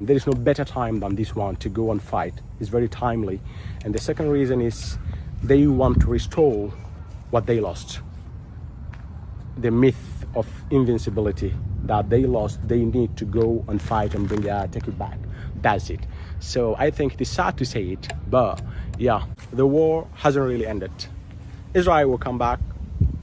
There is no better time than this one to go and fight. It's very timely. And the second reason is they want to restore what they lost. The myth of invincibility that they lost, they need to go and fight and take it back. That's it. So I think it is sad to say it, but yeah, the war hasn't really ended. Israel will come back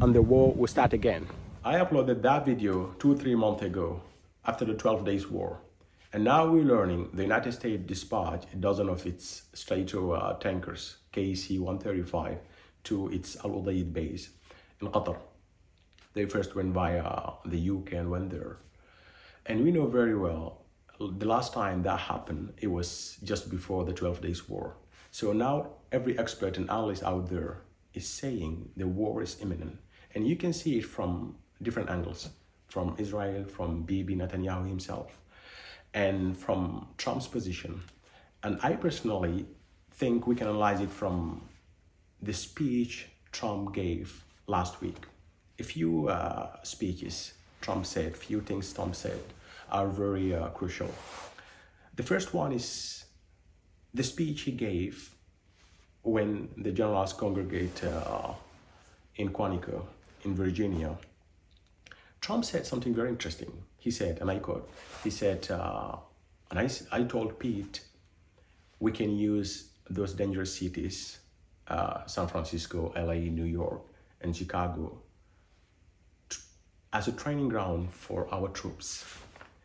and the war will start again. I uploaded that video 2-3 months ago after the 12 days war. And now we're learning the United States dispatched a dozen of its Strait-of tankers, KC-135, to its Al Udeid base in Qatar. They first went via the UK and went there. And we know very well, the last time that happened, it was just before the 12 days war. So now every expert and analyst out there is saying the war is imminent. And you can see it from different angles, from Israel, from Bibi Netanyahu himself, and from Trump's position. And I personally think we can analyze it from the speech Trump gave last week. A few speeches Trump said, few things Trump said are very crucial. The first one is the speech he gave when the generals congregate in Quantico, in Virginia. Trump said something very interesting. He said, and I quote, he said, and I told Pete, we can use those dangerous cities, San Francisco, LA, New York, and Chicago, as a training ground for our troops.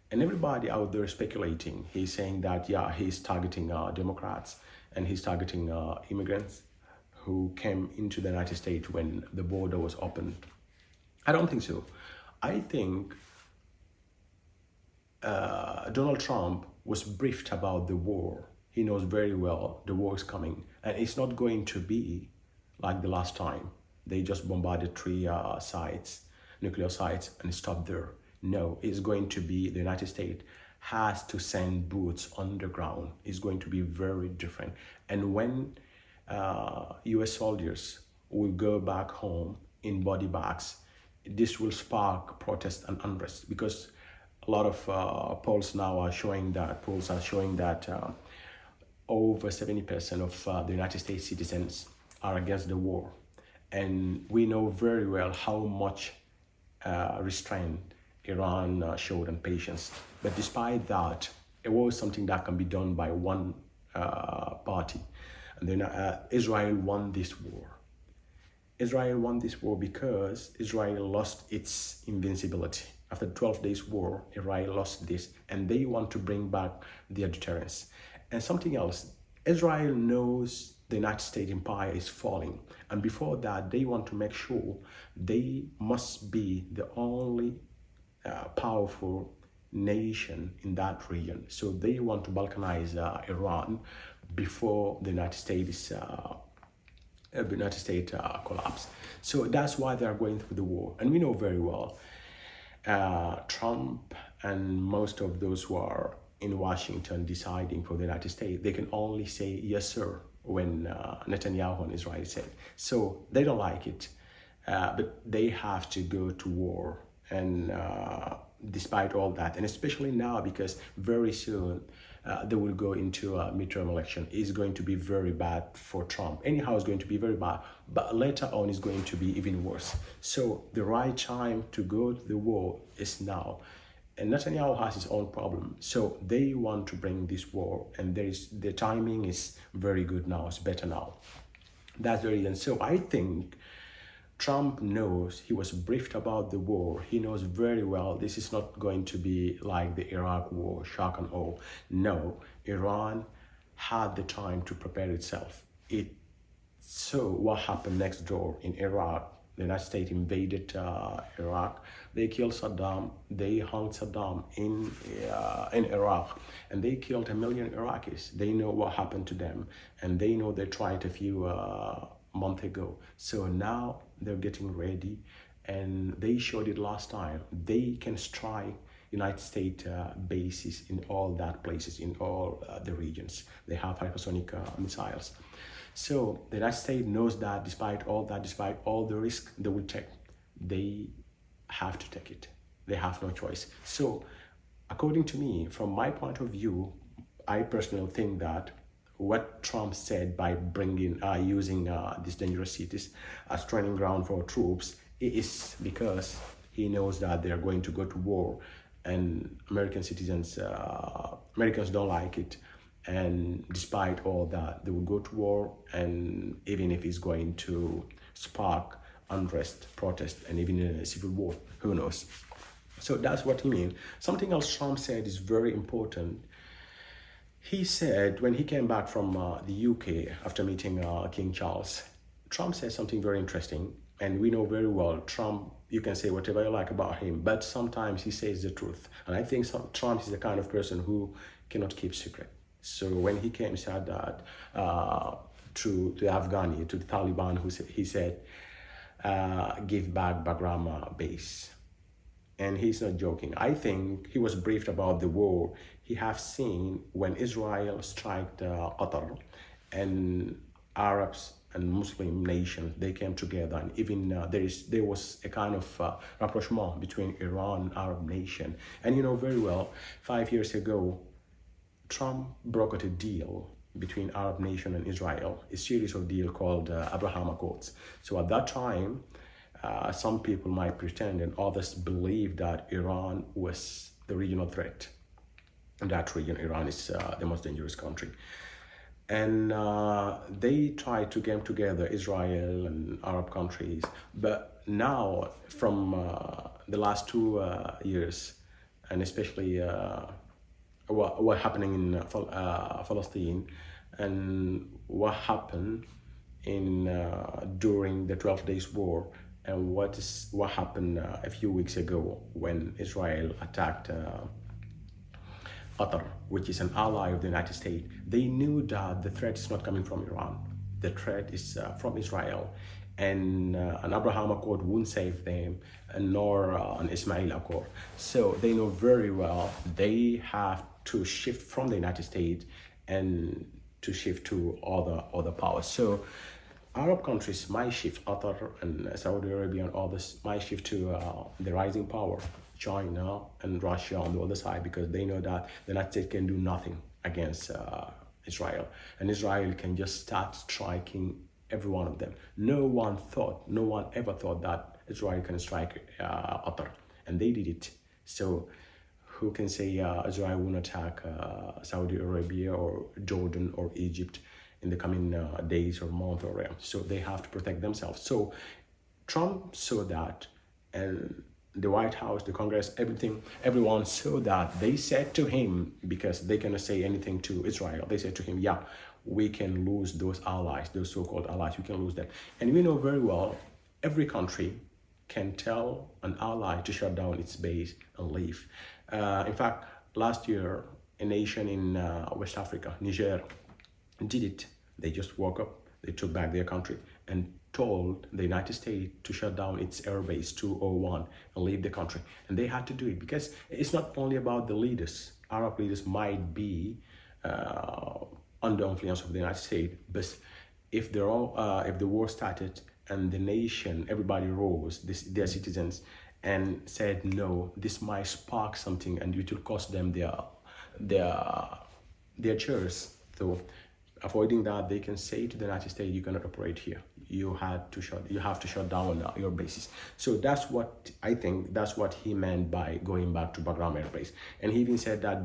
And everybody out there speculating, he's saying that, yeah, he's targeting Democrats and he's targeting immigrants who came into the United States when the border was opened. I don't think so. I think Donald Trump was briefed about the war. He knows very well the war is coming, and it's not going to be like the last time. They just bombarded 3 sites, nuclear sites, and stopped there. No, it's going to be the United States has to send boots on the ground. It's going to be very different. And when US soldiers will go back home in body bags, this will spark protest and unrest, because a lot of polls now are showing that, over 70% of the United States citizens are against the war. And we know very well how much restraint Iran showed and patience. But despite that, it was something that can be done by one party. And then Israel won this war. Israel won this war because Israel lost its invincibility. After the 12 days war, Israel lost this, and they want to bring back their deterrence. And something else, Israel knows the United States empire is falling. And before that, they want to make sure they must be the only powerful nation in that region. So they want to balkanize Iran before the United States collapse. So that's why they are going through the war. And we know very well, Trump and most of those who are in Washington deciding for the United States, they can only say yes sir when Netanyahu and Israel said. So they don't like it, but they have to go to war. And despite all that, and especially now, because very soon they will go into a midterm election, is going to be very bad for Trump. Anyhow, it's going to be very bad, but later on it's going to be even worse. So the right time to go to the war is now. And Netanyahu has his own problem. So they want to bring this war, and the timing is very good now, it's better now. That's the reason. So I think Trump knows, he was briefed about the war. He knows very well this is not going to be like the Iraq war, shock and awe. No, Iran had the time to prepare itself. It saw what happened next door in Iraq. The United States invaded Iraq. They killed Saddam. They hung Saddam in Iraq, and they killed 1 million Iraqis. They know what happened to them, and they know they tried a few months ago. So now they're getting ready, and they showed it last time. They can strike United States bases in all that places, in all the regions. They have hypersonic missiles. So the United States knows that despite all the risk they will take, they have to take it. They have no choice. So According to me, from my point of view, I personally think that what Trump said by using these dangerous cities as training ground for troops is because he knows that they are going to go to war, and Americans don't like it. And despite all that, they will go to war, and even if it's going to spark unrest, protest, and even a civil war, who knows? So that's what he means. Something else Trump said is very important. He said when he came back from the UK after meeting King Charles, Trump said something very interesting. And we know very well, Trump, you can say whatever you like about him, but sometimes he says the truth. And I think Trump is the kind of person who cannot keep secret. So when he came, said that to the Afghani, to the Taliban, he said, give back Bagram base. And he's not joking. I think he was briefed about the war he have seen when Israel struck Qatar, and Arabs and Muslim nations, they came together, and even there was a kind of rapprochement between Iran and Arab nation. And you know very well, 5 years ago, Trump brokered a deal between Arab nation and Israel, a series of deals called Abraham Accords. So at that time, some people might pretend and others believe that Iran was the regional threat. In that region, Iran is the most dangerous country. And they tried to get together, Israel and Arab countries. But now, from the last 2 years, and especially what happening in Palestine, and what happened in during the 12 Days War, and what happened a few weeks ago when Israel attacked Qatar, which is an ally of the United States. They knew that the threat is not coming from Iran. The threat is from Israel. And an Abraham Accord won't save them, nor an Ismail Accord. So they know very well they have to shift from the United States and to shift to other powers. So Arab countries might shift, Qatar and Saudi Arabia and others might shift to the rising power, China and Russia on the other side, because they know that the United States can do nothing against Israel. And Israel can just start striking every one of them. No one ever thought that Israel can strike Qatar, and they did it. So who can say Israel won't attack Saudi Arabia or Jordan or Egypt in the coming days or month or year? So they have to protect themselves. So Trump saw that, and the White House, the Congress, everyone saw that. They said to him, because they cannot say anything to Israel, they said to him, yeah, we can lose those allies, those so-called allies, we can lose them. And we know very well, every country can tell an ally to shut down its base and leave. In fact, last year, a nation in West Africa, Niger, did it. They just woke up, they took back their country and told the United States to shut down its air base 201 and leave the country. And they had to do it because it's not only about the leaders. Arab leaders might be under influence of the United States, but if the war started and the nation, everybody rose, their citizens, and said no, this might spark something and it will cost them their chairs. So avoiding that, they can say to the United States, you cannot operate here. You have to shut down your bases. So that's what I think. That's what he meant by going back to Bagram Air Base. And he even said that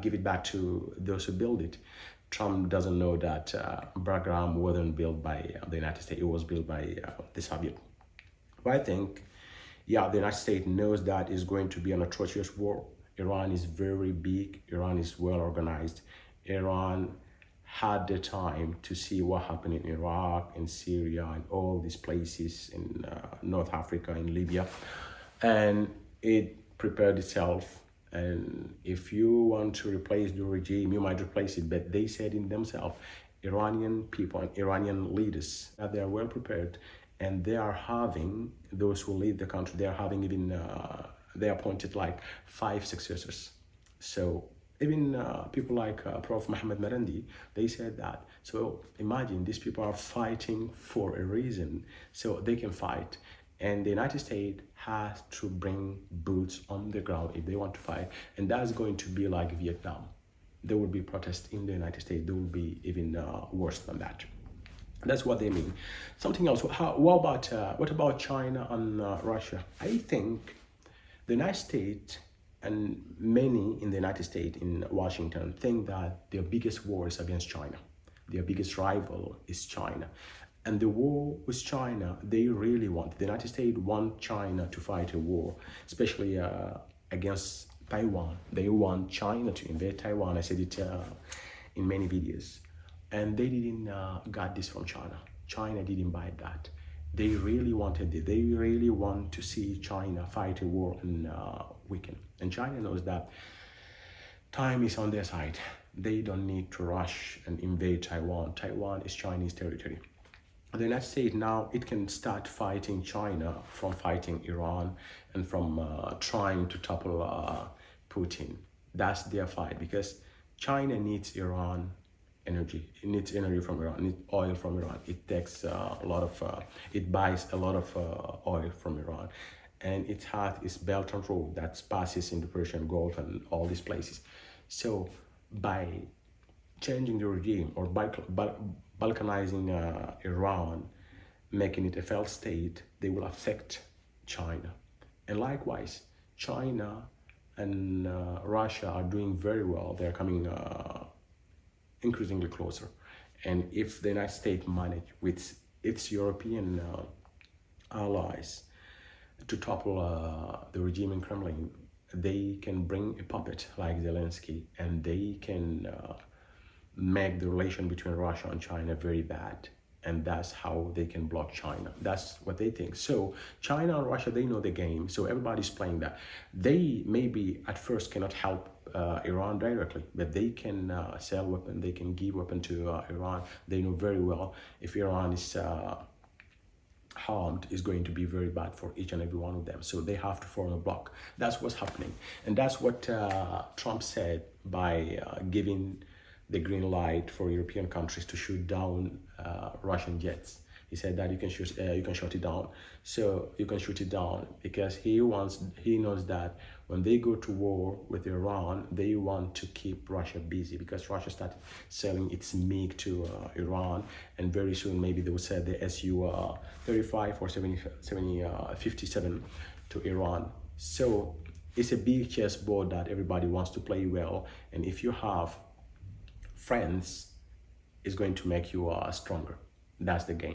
give it back to those who build it. Trump doesn't know that Bagram wasn't built by the United States. It was built by the Soviet. But I think, yeah, the United States knows that it's going to be an atrocious war. Iran is very big. Iran is well organized. Iran had the time to see what happened in Iraq, in Syria, and all these places in North Africa, in Libya. And it prepared itself. And if you want to replace the regime, you might replace it. But they said in themselves, Iranian people and Iranian leaders, that they are well prepared. And they are having, those who lead the country, they are having even, they appointed like 5 successors. So even people like Prof. Mohammed Marandi, they said that. So imagine these people are fighting for a reason, so they can fight. And the United States has to bring boots on the ground if they want to fight. And that's going to be like Vietnam. There will be protests in the United States. There will be even worse than that. That's what they mean. Something else. What about China and Russia? I think the United States and many in the United States, in Washington, think that their biggest war is against China. Their biggest rival is China. And the war with China, they really want, the United States want China to fight a war, especially against Taiwan. They want China to invade Taiwan. I said it in many videos. And they didn't get this from China. China didn't buy that. They really wanted it. They really want to see China fight a war and weaken. And China knows that time is on their side. They don't need to rush and invade Taiwan. Taiwan is Chinese territory. The United States now, it can start fighting China from fighting Iran and from trying to topple Putin. That's their fight, because China needs Iran energy. It needs energy from Iran, it needs oil from Iran. It takes a lot of, it buys a lot of oil from Iran. And it has its Belt and Road that passes in the Persian Gulf and all these places. So by changing the regime or by balkanizing Iran, making it a failed state, they will affect China. And likewise, China and Russia are doing very well. They're coming increasingly closer. And if the United States manage with its European allies to topple the regime in Kremlin, they can bring a puppet like Zelensky, and they can make the relation between Russia and China very bad. And that's how they can block China. That's what they think. So China and Russia, they know the game. So everybody's playing that. They maybe at first cannot help Iran directly, but they can sell weapons, they can give weapons to Iran. They know very well if Iran is harmed, is going to be very bad for each and every one of them. So they have to form a bloc. That's what's happening. And that's what Trump said by giving the green light for European countries to shoot down Russian jets. He said that you can shut it down. So you can shoot it down because he knows that when they go to war with Iran, they want to keep Russia busy, because Russia started selling its MiG to Iran, and very soon maybe they will sell the Su-35 or 57 to Iran. So it's a big chessboard that everybody wants to play well, and if you have friends, it's going to make you stronger. That's the game.